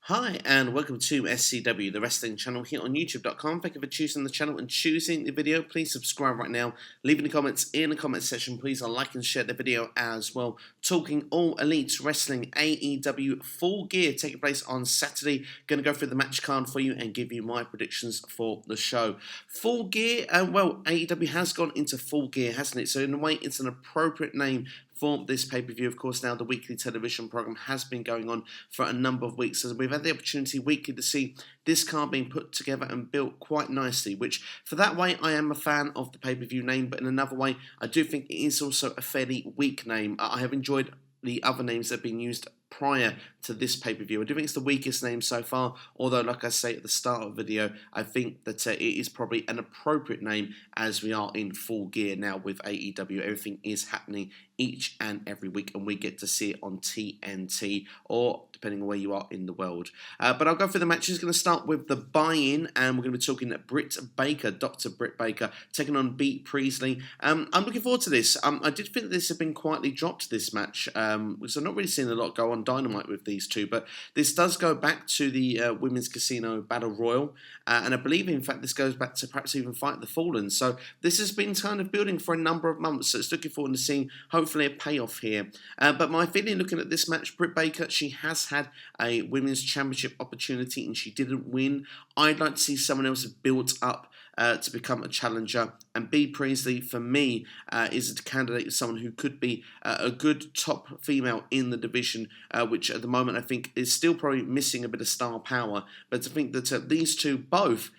Hi and welcome to SCW, the wrestling channel here on YouTube.com. Thank you for choosing the channel and choosing the video. Please subscribe right now. Leave any comments in the comment section. Please like and share the video as well. Talking All Elite Wrestling AEW Full Gear taking place on Saturday. Going to go through the match card for you and give you my predictions for the show. Full Gear, AEW has gone into Full Gear, hasn't it? So in a way, it's an appropriate name for this pay-per-view. Of course, now the weekly television program has been going on for a number of weeks, so we've had the opportunity weekly to see this card being put together and built quite nicely, which for that way I am a fan of the pay-per-view name, but in another way I do think it is also a fairly weak name. I have enjoyed the other names that have been used prior to this pay-per-view. I do think it's the weakest name so far, although like I say at the start of the video, I think that it is probably an appropriate name as we are in full gear now with AEW. Everything is happening each and every week and we get to see it on TNT or depending on where you are in the world. But I'll go through the matches. Going to start with the buy-in and we're going to be talking Britt Baker, Dr. Britt Baker, taking on Priestley. I'm looking forward to this. I did think that this had been quietly dropped, this match, because I've not really seen a lot go on Dynamite with these two, but this does go back to the Women's Casino Battle Royal, and I believe in fact this goes back to perhaps even Fight the Fallen, so this has been kind of building for a number of months, so it's looking forward to seeing hopefully a payoff here. But my feeling looking at this match, Britt Baker, she has had a Women's Championship opportunity and she didn't win. I'd like to see someone else built up to become a challenger, and Priestley for me is a candidate, someone who could be a good top female in the division, which at the moment I think is still probably missing a bit of star power, but to think that these two both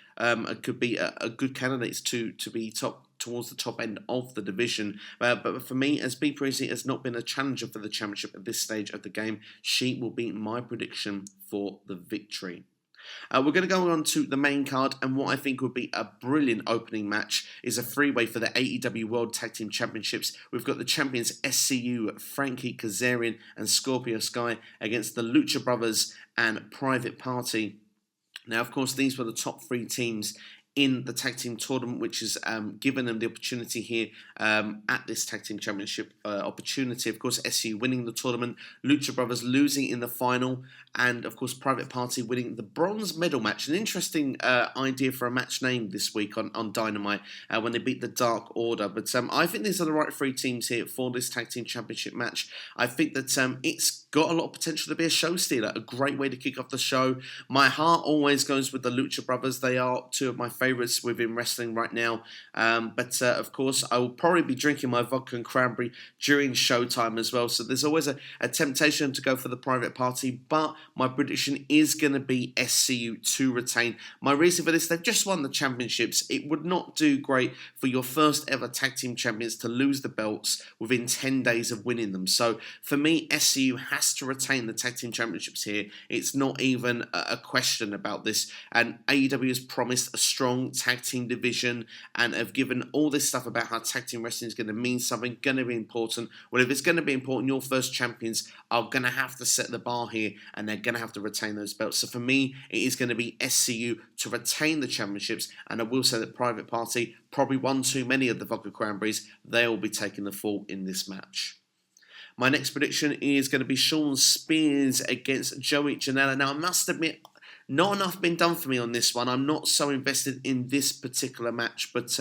could be a good candidates to be towards the top end of the division. But for me, as Priestley has not been a challenger for the championship at this stage of the game, she will be my prediction for the victory. We're going to go on to the main card, and what I think would be a brilliant opening match is a three-way for the AEW World Tag Team Championships. We've got the champions SCU, Frankie Kazarian and Scorpio Sky against the Lucha Brothers and Private Party. Now, of course, these were the top three teams in the tag team tournament, which has given them the opportunity here at this tag team championship opportunity. Of course, SU winning the tournament, Lucha Brothers losing in the final, and of course Private Party winning the bronze medal match. An interesting idea for a match name this week on Dynamite when they beat the Dark Order. But I think these are the right three teams here for this tag team championship match. I think that it's got a lot of potential to be a show stealer, a great way to kick off the show. My heart always goes with the Lucha Brothers. They are two of my favourites within wrestling right now. But of course, I will probably be drinking my vodka and cranberry during showtime as well. So there's always a temptation to go for the Private Party. But my prediction is going to be SCU to retain. My reason for this, they've just won the championships. It would not do great for your first ever tag team champions to lose the belts within 10 days of winning them. So for me, SCU has to retain the tag team championships here. It's not even a question about this. And AEW has promised a strong tag team division and have given all this stuff about how tag team wrestling is going to mean something, going to be important. Well, if it's going to be important, your first champions are going to have to set the bar here and they're going to have to retain those belts. So for me, it is going to be SCU to retain the championships, and I will say that Private Party, probably one too many of the vodka cranberries, they will be taking the fall in this match. My next prediction is going to be Shawn Spears against Joey Janela. Now, I must admit, not enough been done for me on this one. I'm not so invested in this particular match, but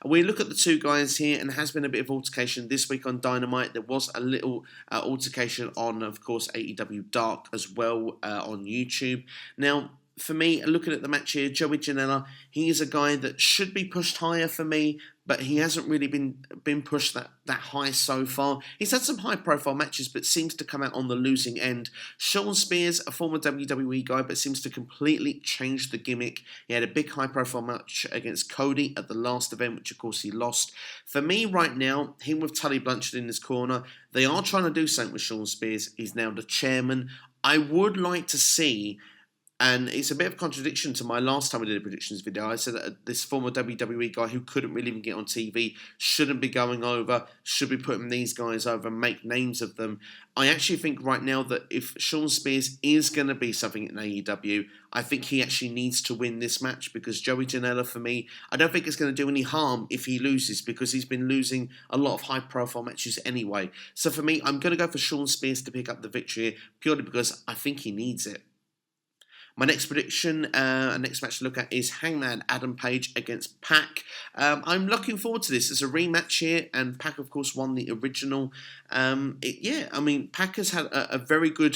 we look at the two guys here, and there has been a bit of altercation this week on Dynamite. There was a little altercation on, of course, AEW Dark as well on YouTube. Now, for me, looking at the match here, Joey Janela, he is a guy that should be pushed higher for me, but he hasn't really been pushed that high so far. He's had some high-profile matches, but seems to come out on the losing end. Shawn Spears, a former WWE guy, but seems to completely change the gimmick. He had a big high-profile match against Cody at the last event, which of course he lost. For me right now, him with Tully Blanchard in his corner, they are trying to do something with Shawn Spears. He's now the chairman. I would like to see, and it's a bit of a contradiction to my last time we did a predictions video. I said that this former WWE guy who couldn't really even get on TV shouldn't be going over, should be putting these guys over and make names of them. I actually think right now that if Shawn Spears is going to be something in AEW, I think he actually needs to win this match, because Joey Janela, for me, I don't think it's going to do any harm if he loses, because he's been losing a lot of high-profile matches anyway. So for me, I'm going to go for Shawn Spears to pick up the victory here, purely because I think he needs it. My next prediction, and next match to look at is Hangman Adam Page against Pac. I'm looking forward to this. It's a rematch here, and Pac, of course, won the original. Pac has had a very good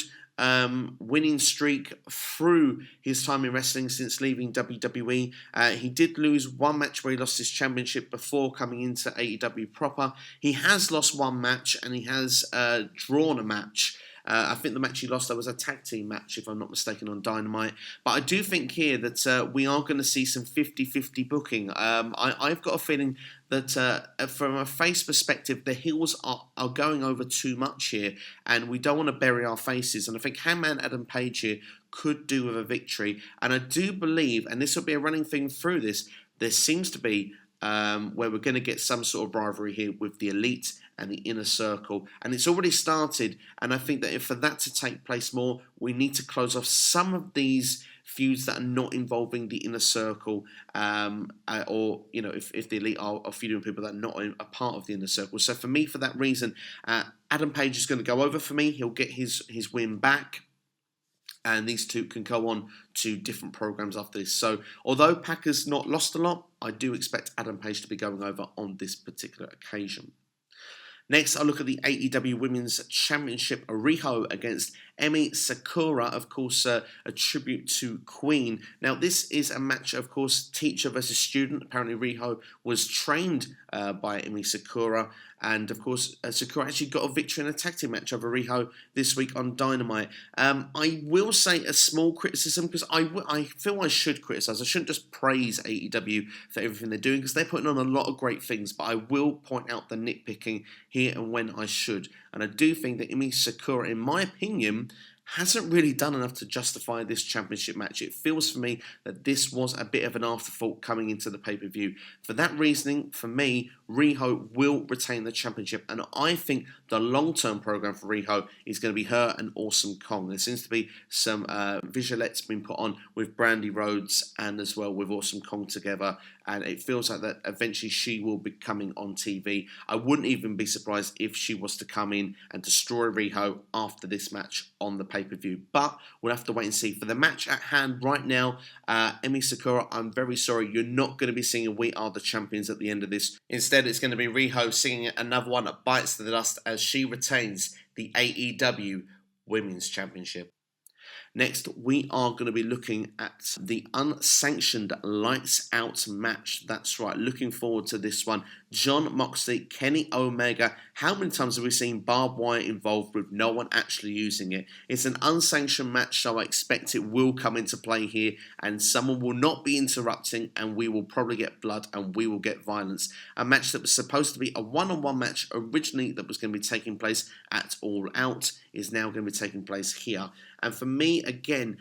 winning streak through his time in wrestling since leaving WWE. He did lose one match where he lost his championship before coming into AEW proper. He has lost one match, and he has drawn a match. I think the match he lost, there was a tag team match, if I'm not mistaken, on Dynamite. But I do think here that we are going to see some 50-50 booking. I've got a feeling that from a face perspective, the heels are going over too much here, and we don't want to bury our faces. And I think Hangman Adam Page here could do with a victory. And I do believe, and this will be a running thing through this, there seems to be where we're going to get some sort of rivalry here with the Elite and the Inner Circle. And it's already started, and I think that for that to take place more, we need to close off some of these feuds that are not involving the Inner Circle, or, you know, if the Elite are feuding with people that are not a part of the Inner Circle. So for me, for that reason, Adam Page is going to go over for me. He'll get his win back, and these two can go on to different programs after this. So although Pac has not lost a lot, I do expect Adam Page to be going over on this particular occasion. Next, I'll look at the AEW Women's Championship, Riho against Emi Sakura, of course, a tribute to Queen. Now, this is a match, of course, teacher versus student. Apparently, Riho was trained by Emi Sakura, and, of course, Sakura actually got a victory in a tag team match over Riho this week on Dynamite. I will say a small criticism, because I feel I should criticise. I shouldn't just praise AEW for everything they're doing, because they're putting on a lot of great things, but I will point out the nitpicking here and when I should. And I do think that Emi Sakura, in my opinion, hasn't really done enough to justify this championship match. It feels for me that this was a bit of an afterthought coming into the pay-per-view. For that reasoning, for me, Riho will retain the championship, and I think the long-term program for Riho is going to be her and Awesome Kong. There seems to be some visualettes being put on with Brandy Rhodes and as well with Awesome Kong together, and it feels like that eventually she will be coming on TV. I wouldn't even be surprised if she was to come in and destroy Riho after this match on the pay-per-view, but we'll have to wait and see. For the match at hand right now, Emi Sakura, I'm very sorry, you're not going to be singing We Are the Champions at the end of this. Instead, it's going to be Riho singing another one that bites the dust as she retains the AEW Women's Championship. Next, we are going to be looking at the unsanctioned Lights Out match. That's right, looking forward to this one. Jon Moxley, Kenny Omega. How many times have we seen barbed wire involved with no one actually using it? It's an unsanctioned match, so I expect it will come into play here, and someone will not be interrupting, and we will probably get blood and we will get violence. A match that was supposed to be a one-on-one match originally that was going to be taking place at All Out is now going to be taking place here. And for me, again,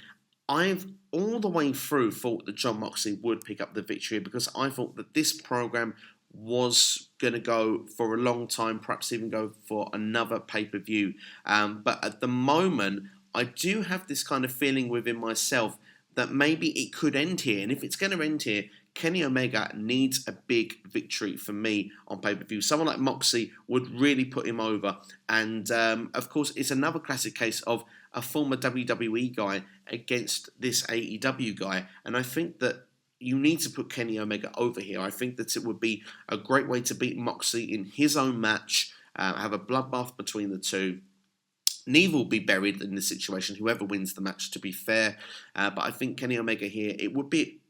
I've all the way through thought that Jon Moxley would pick up the victory, because I thought that this program was going to go for a long time, perhaps even go for another pay-per-view. But at the moment, I do have this kind of feeling within myself that maybe it could end here. And if it's going to end here, Kenny Omega needs a big victory for me on pay-per-view. Someone like Moxley would really put him over. And, of course, it's another classic case of a former WWE guy against this AEW guy. And I think that you need to put Kenny Omega over here. I think that it would be a great way to beat Moxley in his own match, have a bloodbath between the two. Neither will be buried in this situation, whoever wins the match, to be fair. But I think Kenny Omega here, it would be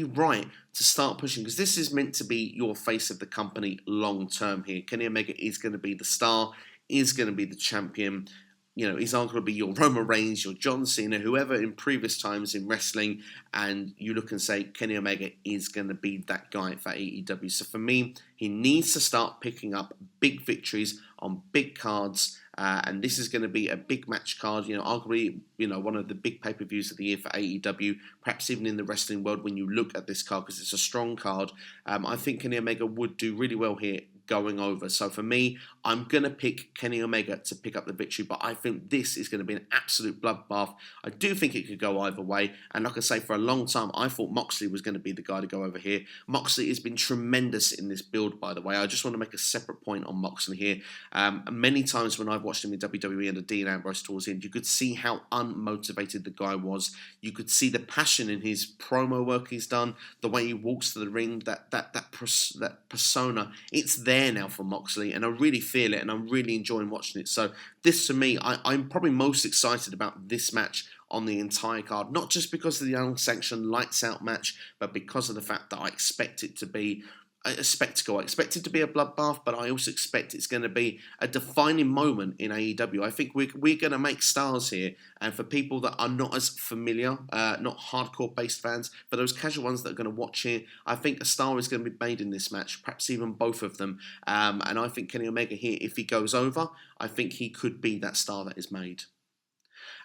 right to start pushing, because this is meant to be your face of the company long term here. Kenny Omega is going to be the star, is going to be the champion. You know, he's not going to be your Roman Reigns, your John Cena, whoever in previous times in wrestling, and you look and say Kenny Omega is going to be that guy for AEW. So for me, he needs to start picking up big victories on big cards, and this is going to be a big match card, you know, arguably, you know, one of the big pay-per-views of the year for AEW, perhaps even in the wrestling world when you look at this card, because it's a strong card. I think Kenny Omega would do really well here going over. So for me, I'm going to pick Kenny Omega to pick up the victory, but I think this is going to be an absolute bloodbath. I do think it could go either way, and like I say, for a long time, I thought Moxley was going to be the guy to go over here. Moxley has been tremendous in this build, by the way. I just want to make a separate point on Moxley here. Many times when I've watched him in WWE and the Dean Ambrose tours in, you could see how unmotivated the guy was. You could see the passion in his promo work he's done, the way he walks to the ring, that persona. It's there now for Moxley, and I really feel it, and I'm really enjoying watching it. So this, to me, I'm probably most excited about this match on the entire card, not just because of the unsanctioned lights out match, but because of the fact that I expect it to be a spectacle. I expect it to be a bloodbath, but I also expect it's going to be a defining moment in AEW. I think we're going to make stars here, and for people that are not as familiar, not hardcore based fans, for those casual ones that are going to watch here, I think a star is going to be made in this match, perhaps even both of them. And I think Kenny Omega here, if he goes over, I think he could be that star that is made.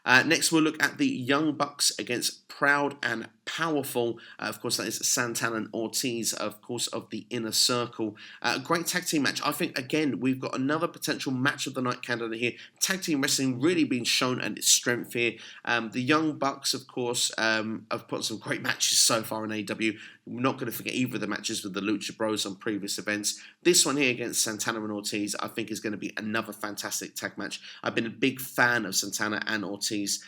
Next, we'll look at the Young Bucks against Proud and Powerful. Of course, that is Santana and Ortiz, of course, of the Inner Circle. Great tag team match. I think, again, we've got another potential match of the night candidate here. Tag team wrestling really being shown at its strength here. The Young Bucks, of course, have put some great matches so far in AEW. We're not going to forget either of the matches with the Lucha Bros on previous events. This one here against Santana and Ortiz, I think, is going to be another fantastic tag match. I've been a big fan of Santana and Ortiz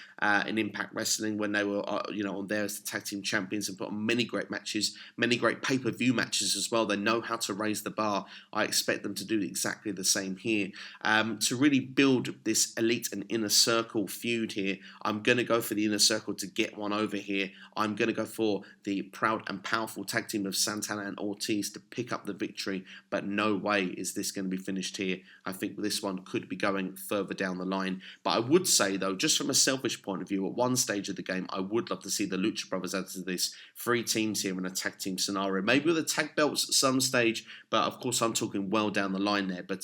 in Impact Wrestling when they were, on there as the tag team champions, and put on many great matches, many great pay-per-view matches as well. They know how to raise the bar. I expect them to do exactly the same here. To really build this Elite and Inner Circle feud here, I'm going to go for the Inner Circle to get one over here. I'm going to go for the Proud and Powerful tag team of Santana and Ortiz to pick up the victory, but no way is this going to be finished here. I think this one could be going further down the line. But I would say, though, just from a selfish point of view, at one stage of the game, I would love to see the Lucha Brothers added to this. 3 teams here in a tag team scenario. Maybe with the tag belts at some stage, but of course I'm talking well down the line there. But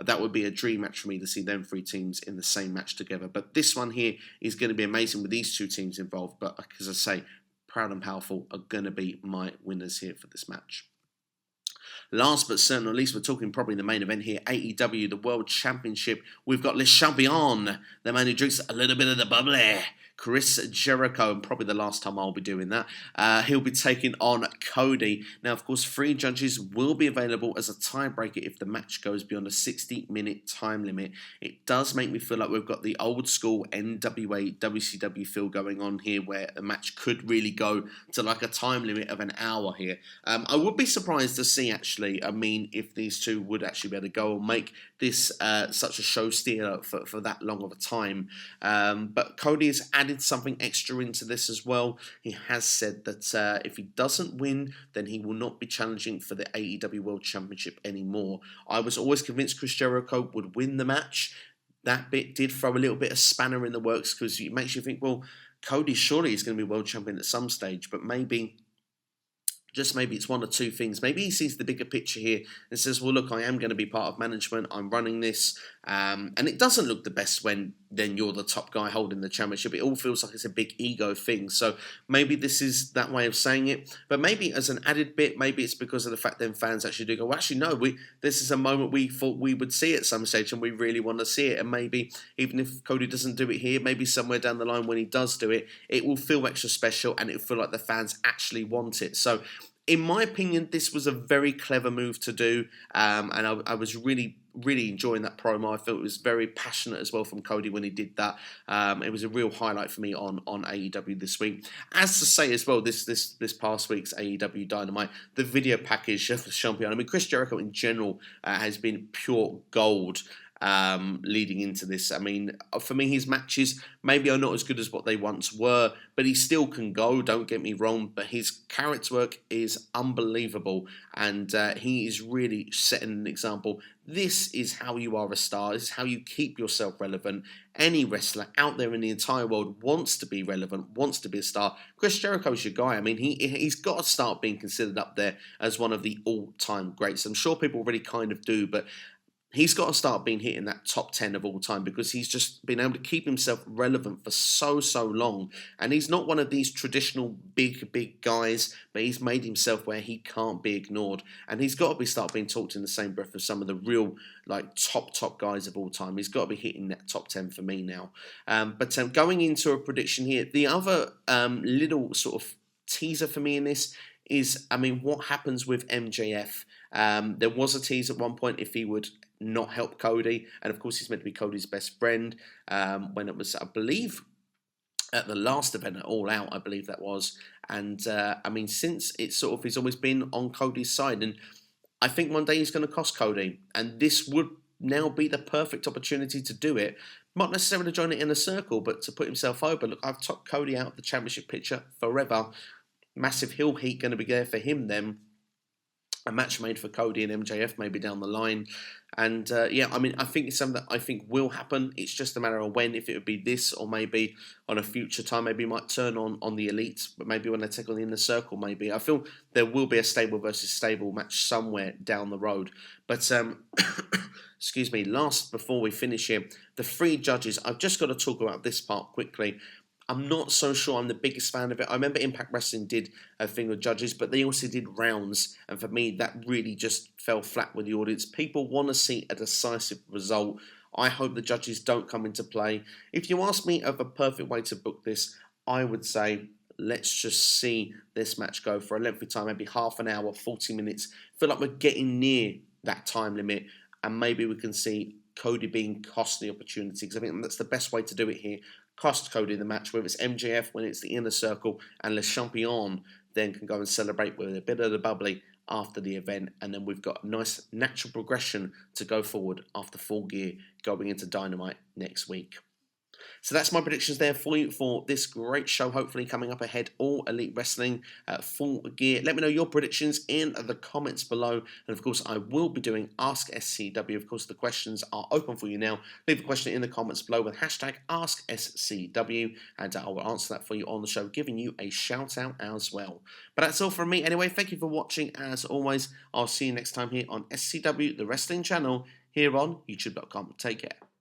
that would be a dream match for me to see them 3 teams in the same match together. But this one here is going to be amazing with these 2 teams involved. But as I say, Proud and Powerful are going to be my winners here for this match. Last but certainly not least, we're talking probably the main event here, AEW, the World Championship. We've got Le Champion, the man who drinks a little bit of the bubbly, Chris Jericho, and probably the last time I'll be doing that. He'll be taking on Cody. Now, of course, 3 judges will be available as a tiebreaker if the match goes beyond a 60-minute time limit. It does make me feel like we've got the old school NWA WCW feel going on here, where a match could really go to like a time limit of an hour here. I would be surprised to see, actually, if these 2 would actually be able to go and make this such a show stealer for that long of a time. But Cody has added something extra into this as well. He has said that if he doesn't win, then he will not be challenging for the AEW World Championship anymore. I was always convinced Chris Jericho would win the match. That bit did throw a little bit of spanner in the works, because it makes you think, well, Cody surely is going to be world champion at some stage, but maybe it's one or 2 things. Maybe he sees the bigger picture here and says, well, look, I am going to be part of management. I'm running this. And it doesn't look the best when then you're the top guy holding the championship. It all feels like it's a big ego thing. So maybe this is that way of saying it. But maybe as an added bit, maybe it's because of the fact that fans actually do go, well, actually, no, this is a moment we thought we would see at some stage and we really want to see it. And maybe even if Cody doesn't do it here, maybe somewhere down the line when he does do it, it will feel extra special and it will feel like the fans actually want it. So in my opinion, this was a very clever move to do, and I was really enjoying that promo. I felt it was very passionate as well from Cody when he did that. It was a real highlight for me on AEW this week. As to say as well, this past week's AEW Dynamite, the video package of the Champion. Chris Jericho in general has been pure gold. Leading into this. For me, his matches maybe are not as good as what they once were, but he still can go, don't get me wrong, but his character work is unbelievable, and he is really setting an example. This is how you are a star. This is how you keep yourself relevant. Any wrestler out there in the entire world wants to be relevant, wants to be a star. Chris Jericho's your guy. He's got to start being considered up there as one of the all-time greats. I'm sure people already kind of do, but he's got to start being hit in that top 10 of all time, because he's just been able to keep himself relevant for so long. And he's not one of these traditional big guys, but he's made himself where he can't be ignored. And he's got to start being talked in the same breath as some of the real top guys of all time. He's got to be hitting that top 10 for me now. But going into a prediction here, the other little sort of teaser for me in this is, I mean, what happens with MJF? There was a tease at one point if he would not help Cody, and of course he's meant to be Cody's best friend. When it was, I believe, at the last event at All Out, I believe that was. And I mean, since it's sort of, he's always been on Cody's side, and I think one day he's going to cost Cody, and this would now be the perfect opportunity to do it. Not necessarily to join it in a circle, but to put himself over. Look, I've topped Cody out of the championship picture forever. Massive heel heat going to be there for him then. A match made for Cody and MJF maybe down the line. And yeah, I mean, I think it's something that I think will happen. It's just a matter of when, if it would be this or maybe on a future time. Maybe he might turn on the Elite, but maybe when they take on the Inner Circle, maybe. I feel there will be a stable versus stable match somewhere down the road. But, excuse me, last, before we finish here, the 3 judges. I've just got to talk about this part quickly. I'm not so sure I'm the biggest fan of it. I remember Impact Wrestling did a thing with judges, but they also did rounds. And for me, that really just fell flat with the audience. People want to see a decisive result. I hope the judges don't come into play. If you ask me of a perfect way to book this, I would say let's just see this match go for a length of time, maybe half an hour, 40 minutes. I feel like we're getting near that time limit, and maybe we can see Cody being cost the opportunity, because I think that's the best way to do it here. Cost Cody the match, whether it's MJF when it's the Inner Circle, and Le Champion then can go and celebrate with a bit of the bubbly after the event, and then we've got a nice natural progression to go forward after Full Gear going into Dynamite next week. So that's my predictions there for you for this great show, hopefully coming up ahead, All Elite Wrestling Full Gear. Let me know your predictions in the comments below. And of course, I will be doing Ask SCW. Of course, the questions are open for you now. Leave a question in the comments below with hashtag AskSCW, and I will answer that for you on the show, giving you a shout out as well. But that's all from me anyway. Thank you for watching as always. I'll see you next time here on SCW, the wrestling channel, here on YouTube.com. Take care.